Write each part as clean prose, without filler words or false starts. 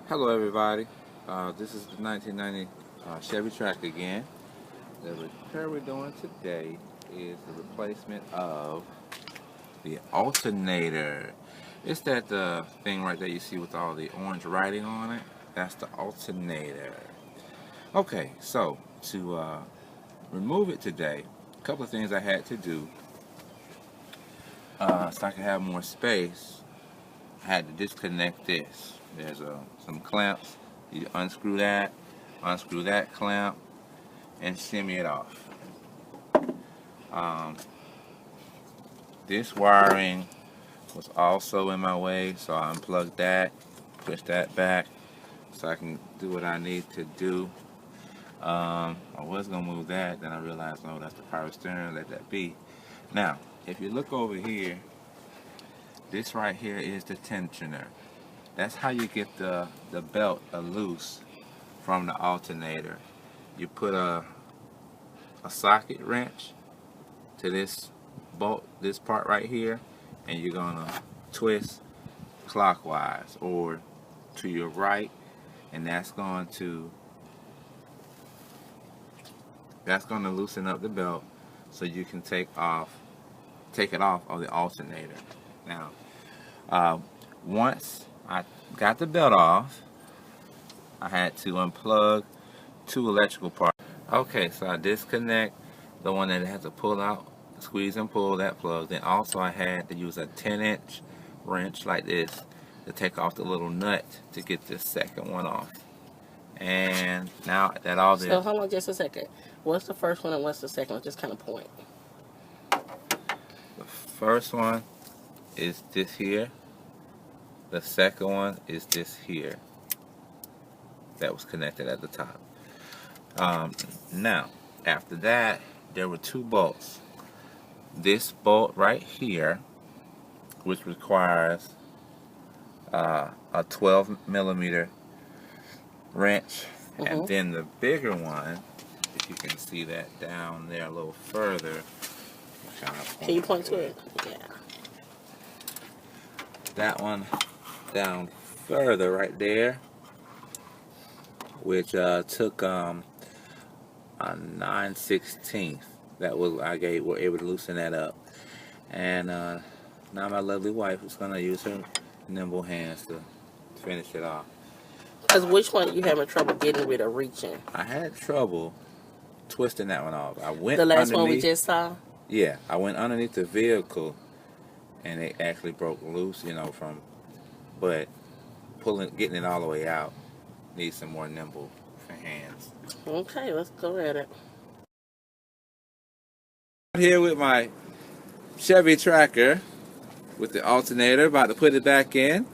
Hello everybody, this is the 1990 Chevy Tracker again. The repair we're doing today is the replacement of the alternator. It's that thing right there you see with all the orange writing on it. That's the alternator. Okay, so to remove it today, a couple of things I had to do so I could have more space. I had to disconnect this. There's some clamps. You unscrew that clamp, and shimmy it off. This wiring was also in my way, so I unplugged that, pushed that back so I can do what I need to do. I was going to move that, then I realized, no, that's the power steering, let that be. Now, if you look over here, this right here is the tensioner. That's how you get the belt loose from the alternator. You put a socket wrench to this bolt, this part right here, and you're gonna twist clockwise or to your right, and that's going to loosen up the belt so you can take it off of the alternator. Now, once I got the belt off, I had to unplug two electrical parts. Okay, so I disconnect the one that has to pull out, squeeze and pull that plug. Then also I had to use a 10-inch wrench like this to take off the little nut to get this second one off. And now that all this... So hold on just a second. What's the first one and what's the second one? Just kind of point. The first one is this here. The second one is this here. That was connected at the top. Now, after that, there were two bolts. This bolt right here, which requires a 12mm wrench, and then the bigger one, if you can see that down there a little further. Can you point to it? Yeah. That one down further right there, which took a 9/16. That was we're able to loosen that up, and now my lovely wife is gonna use her nimble hands to finish it off. Because which one you having trouble getting rid of reaching? I had trouble twisting that one off. I went the last underneath, one we just saw. Yeah, I went underneath the vehicle, and it actually broke loose, but getting it all the way out needs some more nimble hands. Okay, let's go at it. Here with my Chevy Tracker with the alternator, about to put it back in.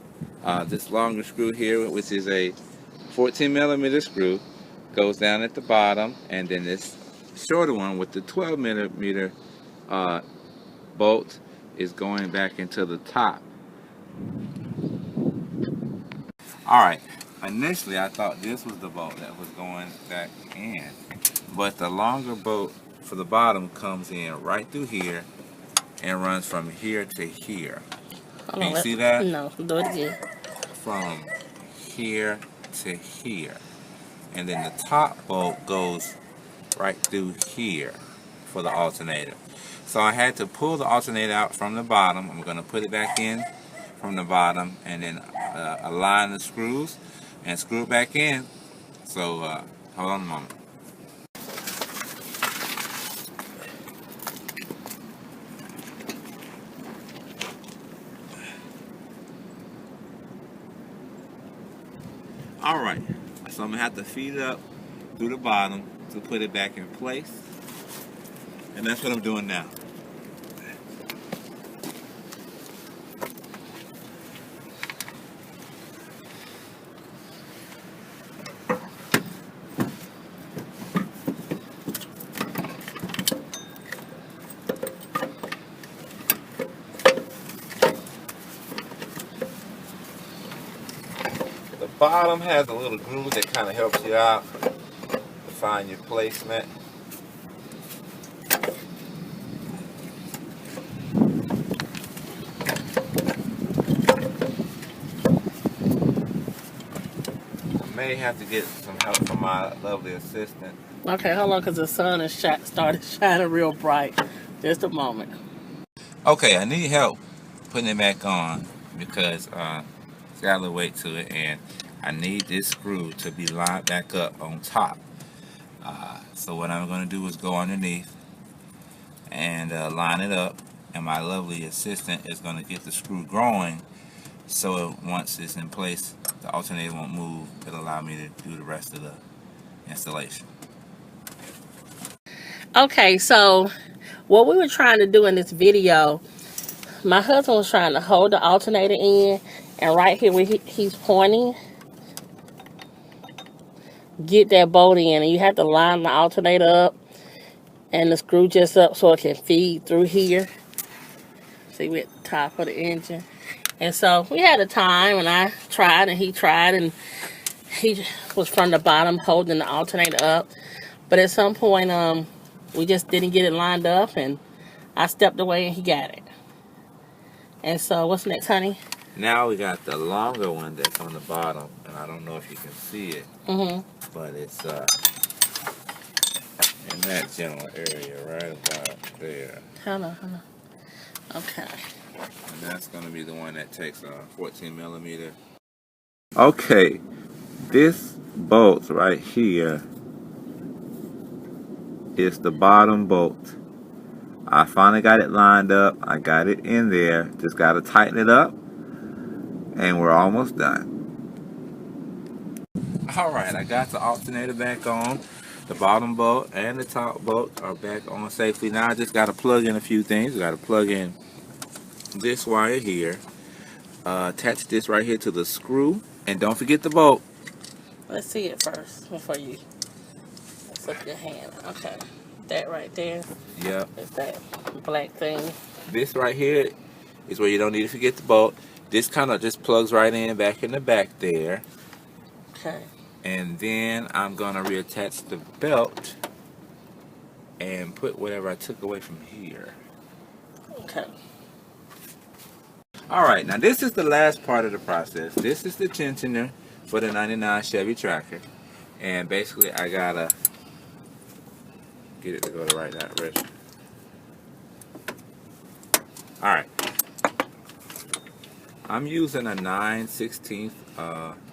This longer screw here, which is a 14mm screw, goes down at the bottom, and then this shorter one with the 12mm bolt is going back into the top. Alright, initially I thought this was the bolt that was going back in, but the longer bolt for the bottom comes in right through here and runs from here to here. Can you see that? No, do it again. From here to here. And then the top bolt goes right through here for the alternator. So I had to pull the alternator out from the bottom. I'm going to put it back in from the bottom and then align the screws and screw it back in. So hold on a moment. Alright, so I'm going to have to feed it up through the bottom to put it back in place. And that's what I'm doing now. The bottom has a little groove that kind of helps you out to find your placement. may have to get some help from my lovely assistant. Okay, hold on, because the sun is started shining real bright. Just a moment. Okay, I need help putting it back on because it's got a little weight to it, and I need this screw to be lined back up on top. So what I'm going to do is go underneath and line it up, and my lovely assistant is going to get the screw growing, so once it's in place the alternator won't move. It'll allow me to do the rest of the installation. Okay, so what we were trying to do in this video, my husband was trying to hold the alternator in, and right here where he's pointing, get that bolt in, and you have to line the alternator up and the screw just up so it can feed through here. See, we're at the top of the engine. And so we had a time, and I tried and he tried, and he was from the bottom holding the alternator up. But at some point, we just didn't get it lined up, and I stepped away and he got it. And so what's next, honey? Now we got the longer one that's on the bottom, and I don't know if you can see it, but it's in that general area right about there. Hold on. Okay. And that's going to be the one that takes 14 millimeter. Okay, this bolt right here is the bottom bolt. I finally got it lined up. I got it in there. Just got to tighten it up, and we're almost done. Alright, I got the alternator back on. The bottom bolt and the top bolt are back on safely. Now I just got to plug in a few things. I got to plug in this wire here, attach this right here to the screw, and don't forget the bolt. Let's see it first before you slip your hand. Okay. That right there. Yep. It's that black thing. This right here is where you don't need to forget the bolt. This kind of just plugs right in back in the back there. Okay. And then I'm going to reattach the belt and put whatever I took away from here. Okay. Alright, now this is the last part of the process. This is the tensioner for the 99 Chevy Tracker. And basically I gotta get it to go the right direction. Alright. I'm using a 9/16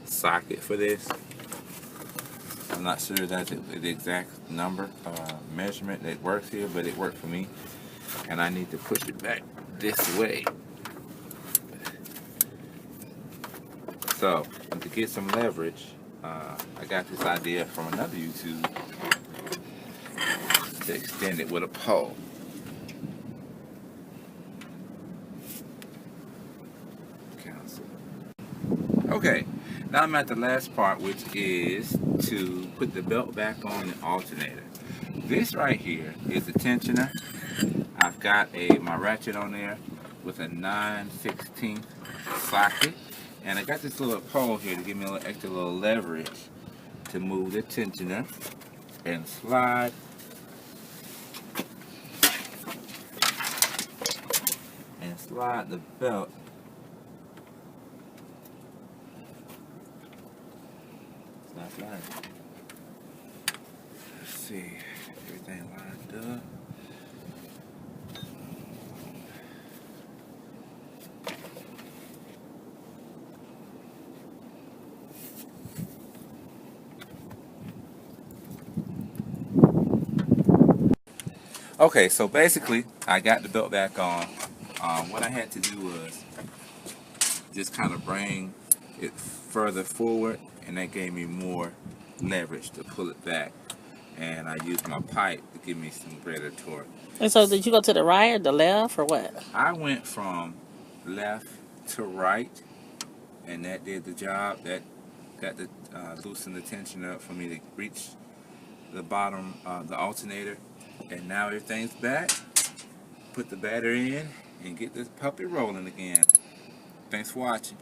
socket for this. I'm not sure that's the exact number, measurement that works here, but it worked for me. And I need to push it back this way. So, to get some leverage, I got this idea from another YouTube to extend it with a pole. Okay, now I'm at the last part, which is to put the belt back on the alternator. This right here is the tensioner. I've got my ratchet on there with a 9/16 socket, and I got this little pole here to give me a little extra little leverage to move the tensioner and slide the belt slide. Let's see, everything lined up. Okay, so basically I got the belt back on. What I had to do was just kind of bring it further forward, and that gave me more leverage to pull it back. And I used my pipe to give me some greater torque. And so did you go to the right or the left or what? I went from left to right, and that did the job. That got to loosen the tension up for me to reach the bottom, the alternator. And now everything's back. Put the battery in and get this puppy rolling again. Thanks for watching.